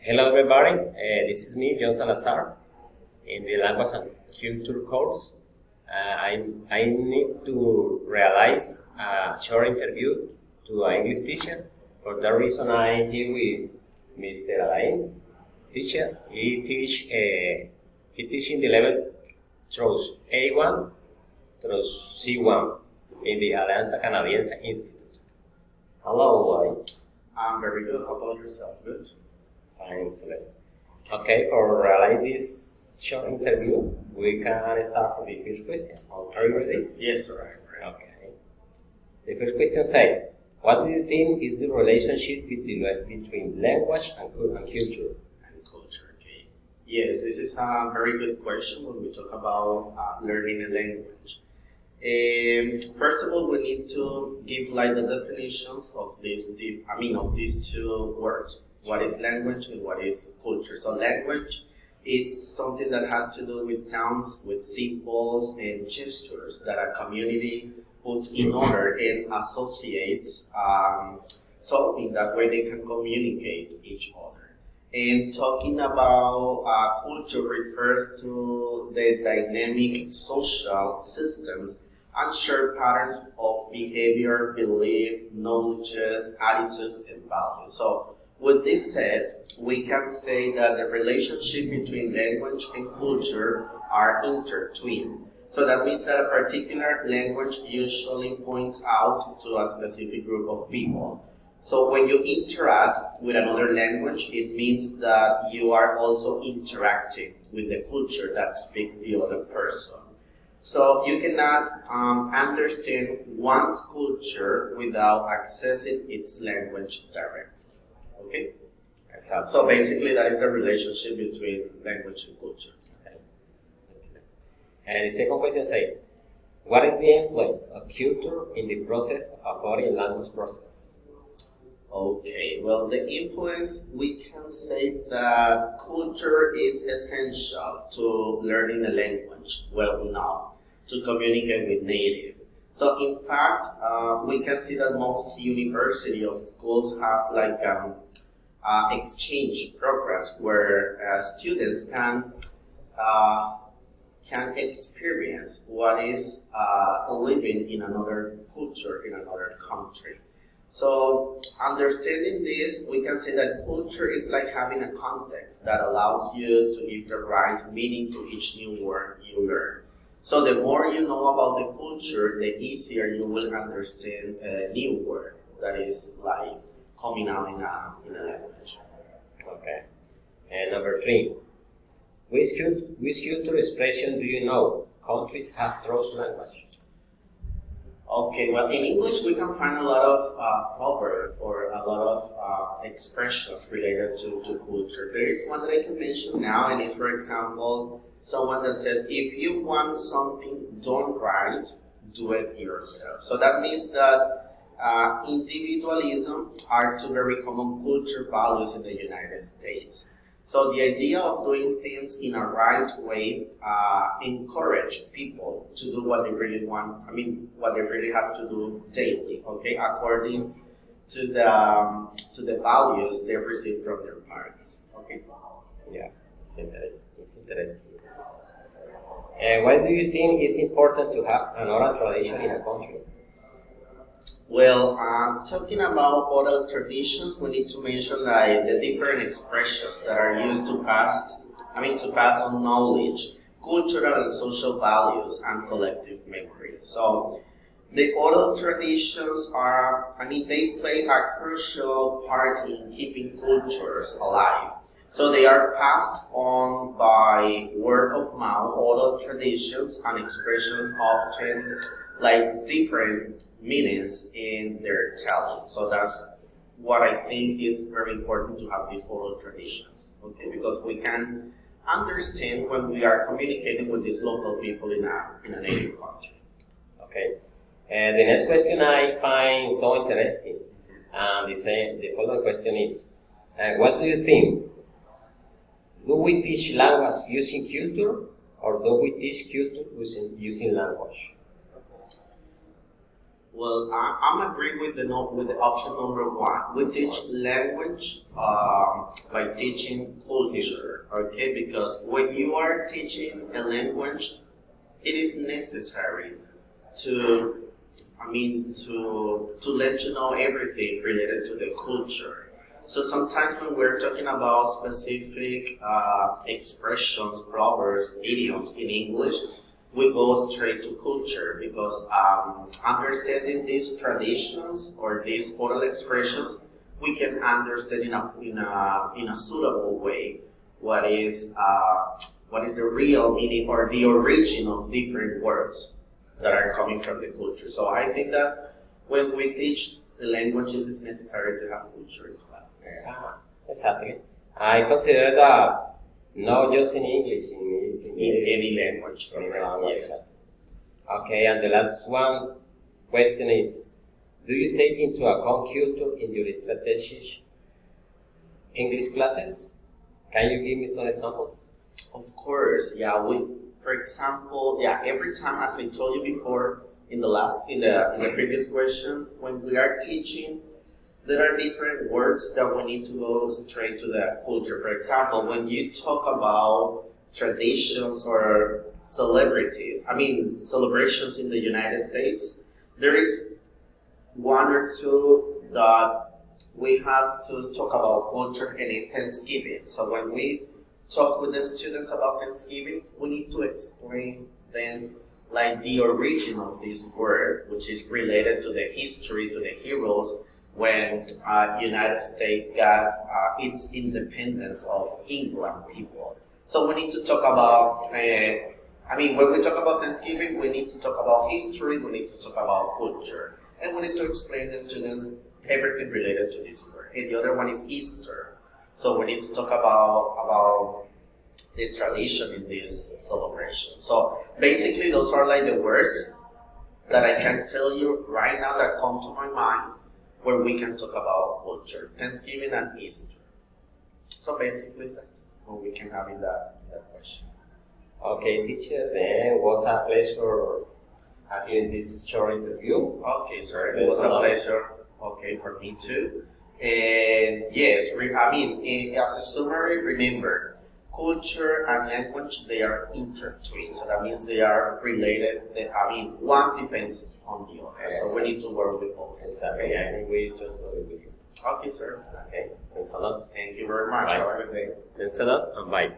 Hello everybody, this is me, John Salazar, in the Language and Culture course. I need to realize a short interview to an English teacher. For that reason, I'm here with Mr. Alain, teacher. He teaching the level through A1 through C1 in the Alianza Canadiense Institute. Hello, Alain. I'm very good. How about yourself? Good. Excellent. Okay, for realize this short interview, we can start with the first question. Are you ready? Yes, sir. Okay. The first question says, what do you think is the relationship between language and culture? And culture, okay. Yes, this is a very good question when we talk about learning a language. First of all, we need to give like the definitions of these two words. What is language and what is culture? So language, it's something that has to do with sounds, with symbols and gestures that a community puts in order and associates, so in that way they can communicate each other. And talking about culture refers to the dynamic social systems and shared patterns of behavior, belief, knowledges, attitudes, and values. So with this said, we can say that the relationship between language and culture are intertwined. So that means that a particular language usually points out to a specific group of people. So when you interact with another language, it means that you are also interacting with the culture that speaks the other person. So you cannot understand one's culture without accessing its language directly. Okay? Exactly. So basically that is the relationship between language and culture. Okay. And the second question says, what is the influence of culture in the process of a foreign language process? Okay, well the influence, we can say that culture is essential to learning a language well enough to communicate with native. So in fact, we can see that most university of schools have like exchange programs where students can experience what is living in another culture, in another country. So understanding this, we can say that culture is like having a context that allows you to give the right meaning to each new word you learn. So the more you know about the culture, the easier you will understand a new word that is like coming out in a language. Okay. And number 3, which cultural expression do you know countries have through language? Okay, well in English we can find a lot of proverbs or a lot of expressions related to culture. There is one that I can mention now, and it's, for example, someone that says, if you want something done right, do it yourself. So that means that individualism are two very common culture values in the United States. So the idea of doing things in a right way encourage people to do what they really want, what they really have to do daily, okay, according to the values they receive from their parents, okay? Yeah, it's interesting. Why do you think it's important to have an oral tradition in a country? Well, talking about oral traditions, we need to mention like the different expressions that are used to pass on knowledge, cultural and social values, and collective memory. So the oral traditions they play a crucial part in keeping cultures alive. So they are passed on by word of mouth. Oral traditions and expressions often like different meanings in their telling. So that's what I think is very important to have these oral traditions. Okay, because we can understand when we are communicating with these local people in a native country. Okay. And the next question I find so interesting. And the following question is, what do you think? Do we teach language using culture, or do we teach culture using language? Well, I'm agreeing with the option number 1. We teach language by teaching culture, okay? Because when you are teaching a language, it is necessary to, to let you know everything related to the culture. So sometimes when we're talking about specific expressions, proverbs, idioms in English, we go straight to culture because understanding these traditions or these oral expressions, we can understand in a suitable way what is the real meaning or the origin of different words that are coming from the culture. So I think that when we teach the languages, it's necessary to have culture as well. Exactly. I consider that not just in English, In any language. Yes. Okay, and the last one question is, do you take into account culture in your strategic English classes? Can you give me some examples? Of course, yeah. For example, every time, as I told you before in the previous question, when we are teaching, there are different words that we need to go straight to the culture. For example, when you talk about traditions or celebrations in the United States, there is one or two that we have to talk about culture and it's Thanksgiving. So when we talk with the students about Thanksgiving, we need to explain them like the origin of this word, which is related to the history, to the heroes, when United States got its independence of England people. So we need to talk about, when we talk about Thanksgiving, we need to talk about history, we need to talk about culture. And we need to explain to the students everything related to this word. And the other one is Easter. So we need to talk about the tradition in this celebration. So basically those are like the words that I can tell you right now that come to my mind where we can talk about culture, Thanksgiving and Easter. So basically that's what we can have in that question. Okay, teacher, then it was a pleasure having this short interview. Okay, sir, it was a pleasure. Okay, for me too. And yes, as a summary, remember, culture and language, they are intertwined. So that means they are related. One depends on the other. Yes. So we need to work with both. Exactly. I think we just agree with you. Okay, sir. Okay. Thanks a lot. Thank you very much. Bye. Have a good day. Thanks a lot and bye.